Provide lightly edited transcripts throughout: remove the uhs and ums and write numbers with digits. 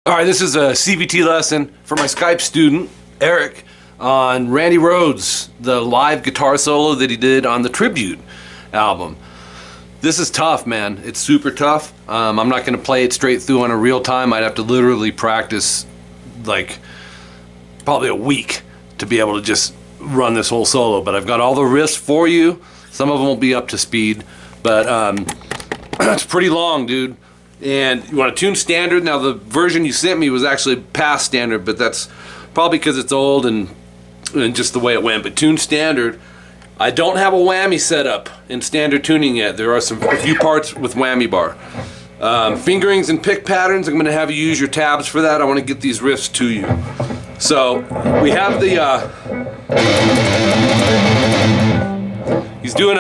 Alright, this is a CVT lesson for my Skype student, Eric, on Randy Rhoads, the live guitar solo that he did on the Tribute album. This is tough, man. It's super tough. I'm not going to play it straight through on a real time. I'd have to literally practice like probably a week to be able to just run this whole solo. But I've got all the riffs for you. Some of them will be up to speed, but it's pretty long, dude. And you want to tune standard. Now the version you sent me was actually past standard, but that's probably because it's old and just the way it went. But tune standard. I don't have a whammy set up in standard tuning yet. There are a few parts with whammy bar. Fingerings and pick patterns, I'm going to have you use your tabs for that. I want to get these riffs to you. So we have the he's doing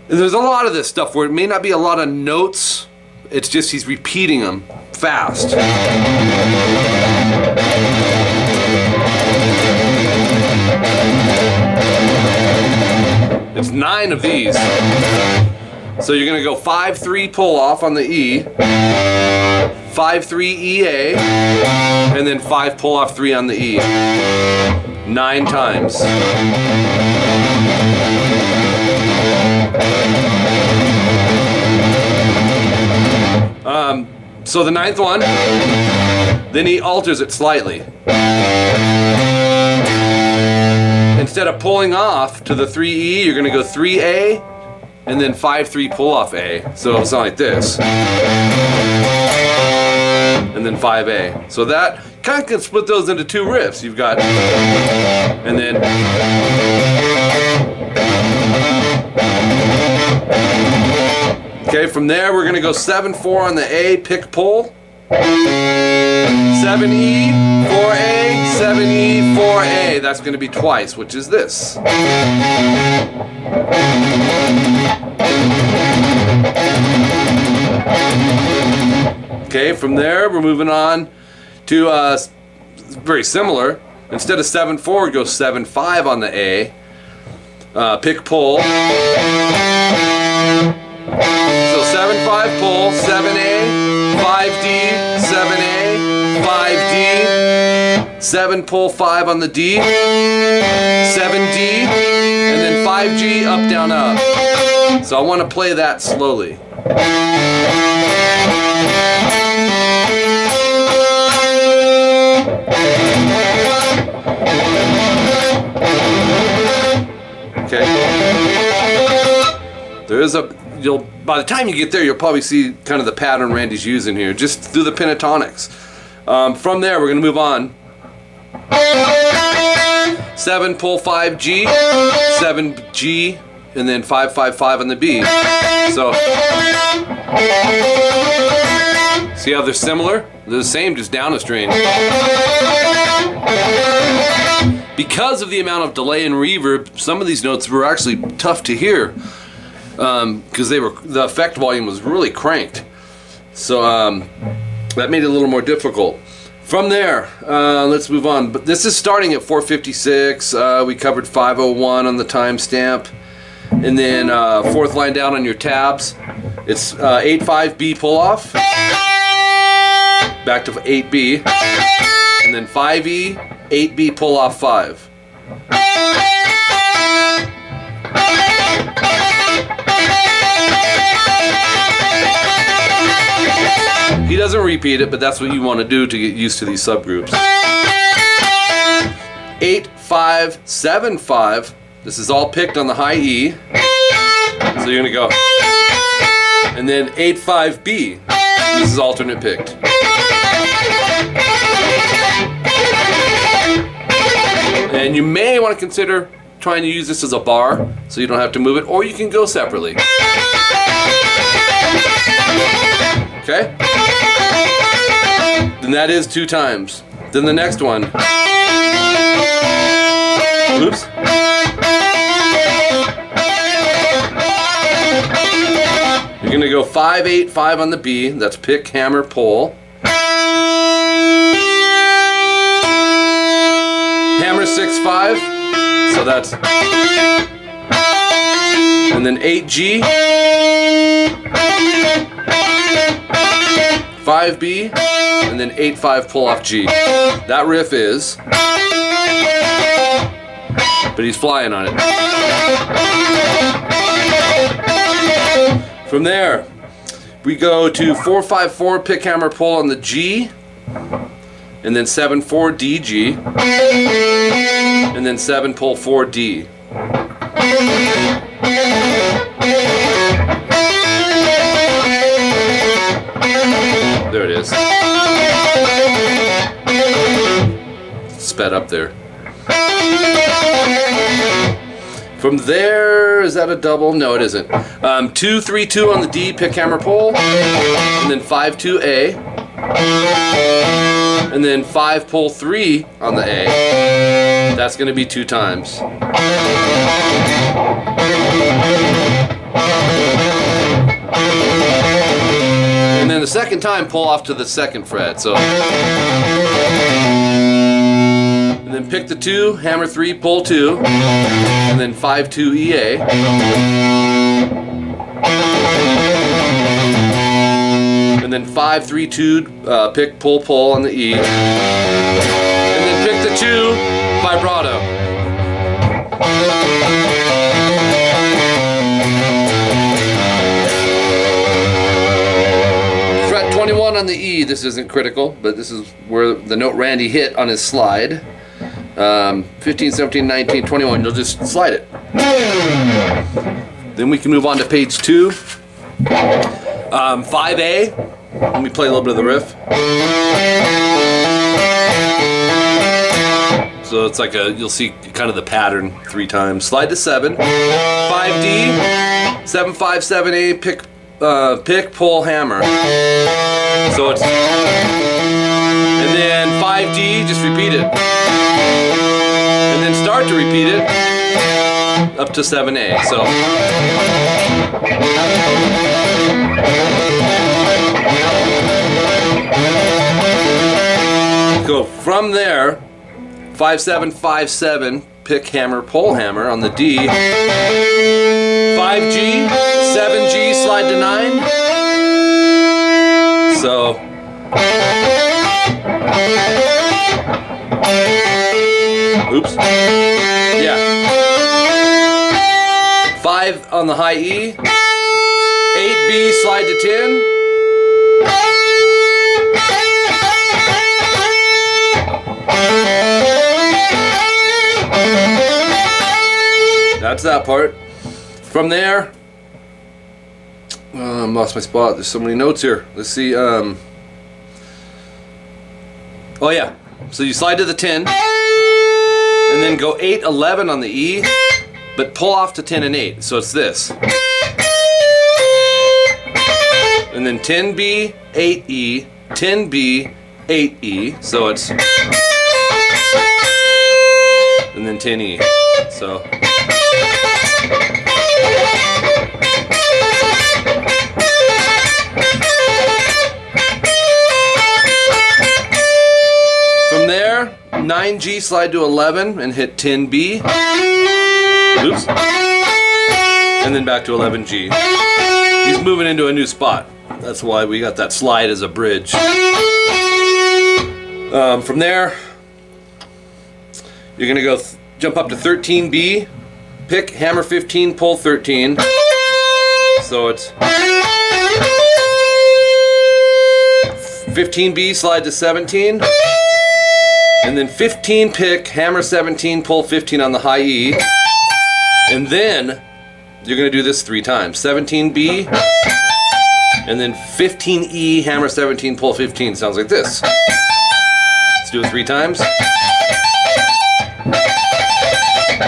there's a lot of this stuff where it may not be a lot of notes. It's just he's repeating them fast. It's 9 of these. So you're gonna go 5-3 pull off on the E, 5-3 EA, and then 5 pull off 3 on the E. 9 times. So the 9th one, then he alters it slightly. Instead of pulling off to the 3E, you're going to go 3A and then 5-3 pull off A. So it'll sound like this. And then 5A. So that kind of can split those into 2 riffs. You've got, and then, okay, from there we're going to go 7-4 on the A, pick pull. 7E, 4A, 7E, 4A. That's going to be twice, which is this. Okay, from there we're moving on to very similar. Instead of 7-4, we go 7-5 on the A. Pick pull. So 7-5 pull, 7A, 5D, 7A, 5D, 7 pull 5 on the D, 7D, and then 5G, up, down, up. So I want to play that slowly. Okay. There is by the time you get there, you'll probably see kind of the pattern Randy's using here, just through the pentatonics. From there, we're going to move on. 7 pull 5G, 7G, and then 5-5-5 on the B. So, see how they're similar? They're the same, just down a string. Because of the amount of delay and reverb, some of these notes were actually tough to hear. Because the effect volume was really cranked, so that made it a little more difficult. From there, let's move on. But this is starting at 456. We covered 501 on the timestamp, and then 4th line down on your tabs. It's 8-5 B pull off, back to 8B, and then 5E, 8B pull off 5. He doesn't repeat it, but that's what you want to do to get used to these subgroups. 8-5-7-5. This is all picked on the high E. So you're going to go. And then 8-5-B. This is alternate picked. And you may want to consider trying to use this as a bar so you don't have to move it, or you can go separately. Okay? Then that is 2 times. Then the next one. Oops. You're going to go 5-8-5 on the B. That's pick, hammer, pull. Hammer 6-5. So that's. And then 8G. 5B, and then 8/5 pull off G. That riff is, but he's flying on it. From there, we go to 4/5/4 pick, hammer, pull on the G, and then 7/4 D, G, and then 7 pull 4 D. There it is. Sped up there. From there, is that a double? No, it isn't. 2/3/2 on the D, pick, hammer, pull, and then 5/2 A, and then 5 pull 3 on the A. That's going to be 2 times. And then the second time, pull off to the 2nd fret. So, and then pick the 2, hammer 3, pull 2, and then 5/2 EA. And then 5/3/2 pick, pull, pull on the E. And then pick the 2, vibrato. Fret 21 on the E. This isn't critical, but this is where the note Randy hit on his slide. 15, 17, 19, 21. You'll just slide it. Then we can move on to page 2. 5A. Let me play a little bit of the riff. So it's like you'll see kind of the pattern 3 times. Slide to 7. 5D, 7/5, 7A, pick, pull, hammer. So it's, and then 5D, just repeat it. And then start to repeat it up to 7A. So go from there. 5/7/5/7 pick, hammer, pull, hammer on the D. 5G, 7G, slide to 9. So oops. Yeah. 5 on the high E. 8B, slide to 10. That's that part. From there, lost my spot. There's so many notes here. Let's see. Oh yeah. So you slide to the 10, and then go 8, 11 on the E, but pull off to 10 and 8. So it's this. And then 10B, 8E, 10B, 8E. So it's, and then 10E. So. From there, 9G, slide to 11 and hit 10B. Oops. And then back to 11G. He's moving into a new spot. That's why we got that slide as a bridge. From there, you're gonna go jump up to 13B, pick, hammer 15, pull 13. So it's 15B, slide to 17. And then 15 pick, hammer 17, pull 15 on the high E. And then you're going to do this 3 times. 17B, and then 15E, hammer 17, pull 15. Sounds like this. Let's do it 3 times.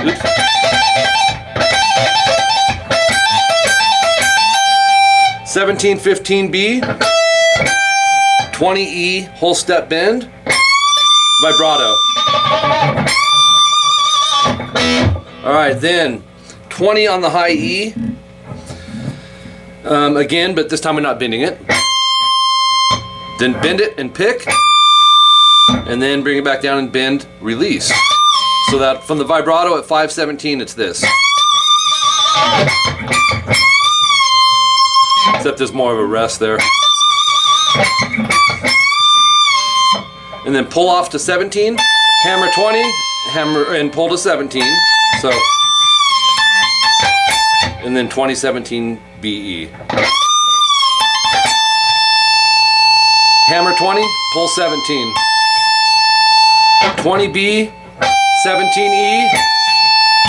Oops. (17, 15B), 20E, whole step bend, vibrato. Alright, then 20 on the high E. Again, but this time we're not bending it. Then bend it and pick. And then bring it back down and bend, release. So that from the vibrato at 5/17, it's this. Except there's more of a rest there. And then pull off to 17, hammer 20, hammer and pull to 17. So, and then 2017 BE. Hammer 20, pull 17. 20B, 17E,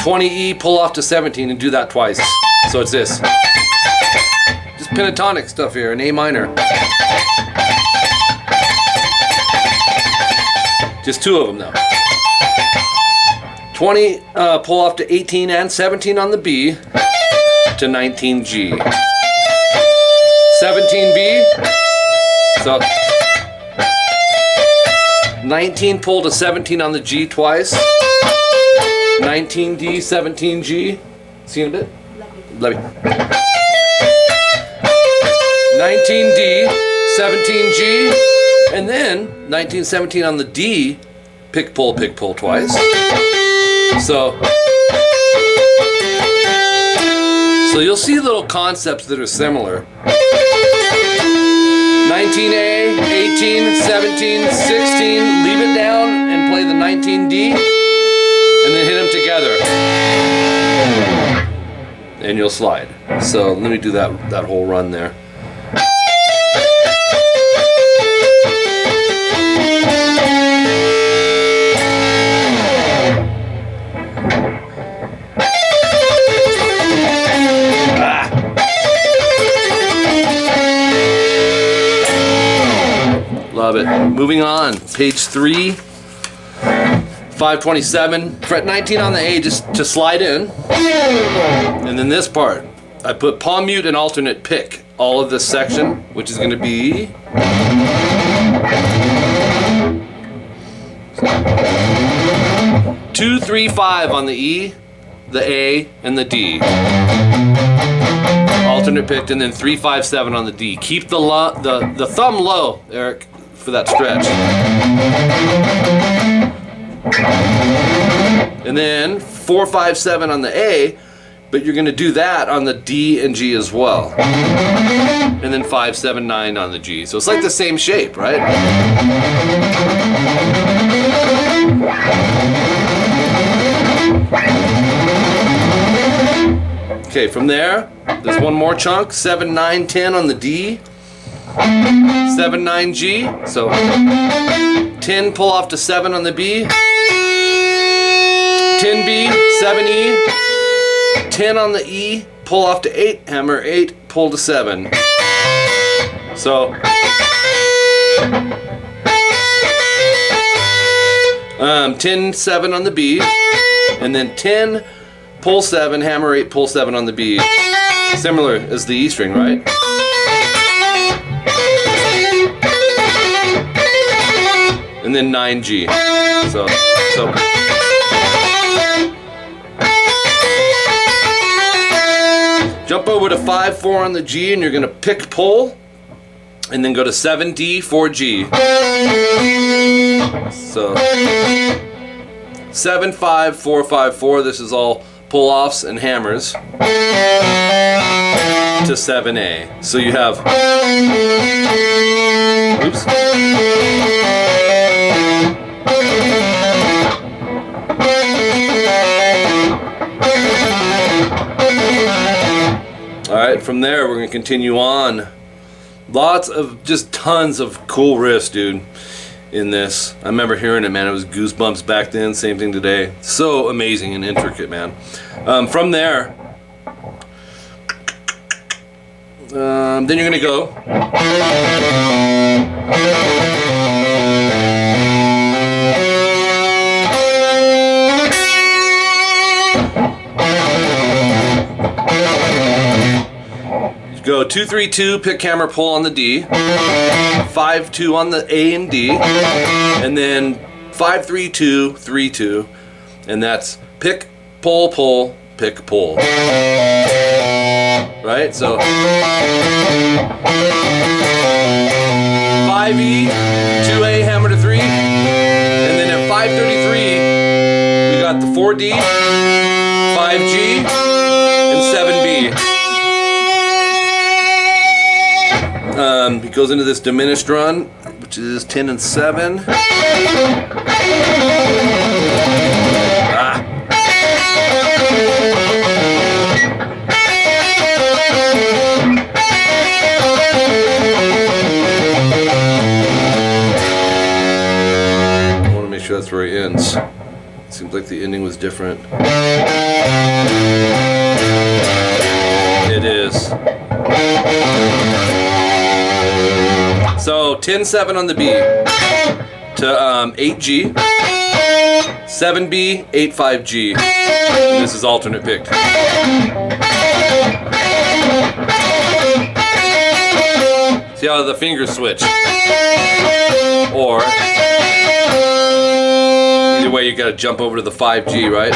20E, pull off to 17 and do that twice. So it's this. Just pentatonic stuff here in A minor. Just two of them though. 20, pull off to 18 and 17 on the B to 19G. 17B, so 19 pull to 17 on the G twice. 19D, 17G. See you in a bit? Love you. 19D, 17G, and then 1917 on the D, pick pull twice. So you'll see little concepts that are similar. 19A, 18, 17, 16, leave it down and play the 19D, and then hit them together. And you'll slide. So let me do that whole run there. Love it. Moving on, page 3, 527, fret 19 on the A just to slide in. And then this part, I put palm mute and alternate pick all of this section, which is going to be 2, 3, 5 on the E, the A, and the D. Alternate picked, and then 3, 5, 7 on the D. Keep the thumb low, Eric, for that stretch. And then 4, 5, 7 on the A, but you're going to do that on the D and G as well. And then 5, 7, 9 on the G. So it's like the same shape, right? Okay, from there, there's one more chunk. 7, 9, 10 on the D. 7, 9, G. So 10 pull off to 7 on the B. 10B, 7E. 10 on the E, pull off to 8, hammer 8, pull to 7. So 10, 7 on the B, and then 10, pull 7, hammer 8, pull 7 on the B. Similar as the E string, right? And then 9G. So jump over to 5, 4 on the G, and you're gonna pick pull, and then go to 7D, 4G. So 7, 5, 4, 5, 4. This is all pull offs and hammers to 7A. So you have, oops. Alright, from there we're going to continue on. Lots of, just tons of cool riffs, dude, in this. I remember hearing it, man. It was goosebumps back then, same thing today. So amazing and intricate, man. From there, then you're going to go. Go 2, 3, 2, pick, hammer, pull on the D, 5, 2 on the A and D, and then 5, 3, 2, 3, 2, and that's pick, pull, pull, pick, pull. Right? So 5E, 2A, hammer to 3, and then at 533, we got the 4D, 5G, and 7B. It goes into this diminished run, which is 10 and 7. I want to make sure that's where it ends. Seems like the ending was different. It is. So 10-7 on the B to 8G, 7B, 8-5G. And this is alternate picked. See how the fingers switch? Or either way, you gotta jump over to the 5G, right?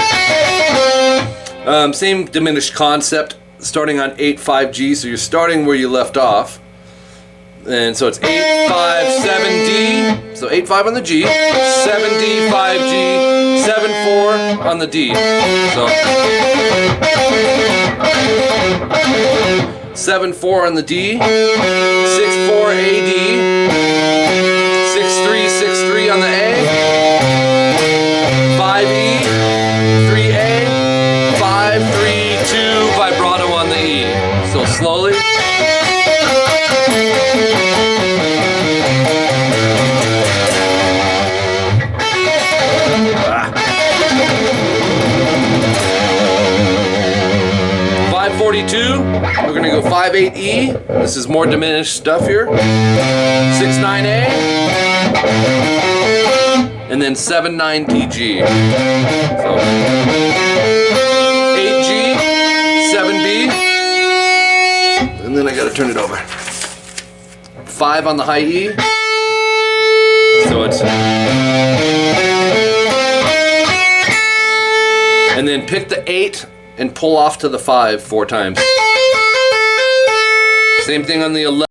Same diminished concept, starting on 8-5G, so you're starting where you left off. And so it's 8-5-7D, so 8-5 on the G, 7D, 5G, 7-4 on the D. So 7-4 on the D, 6-4 AD, 6-3, 6-3 on the A, 5E, 3A, 5-3-2 vibrato on the E. So slowly. 542, we're gonna go 5-8E. This is more diminished stuff here. 6-9A, and then 7-9DG. So 8G, 7B, and then I gotta turn it over. 5 on the high E. So it's, and then pick the 8 and pull off to the 5 4 times. Same thing on the 11.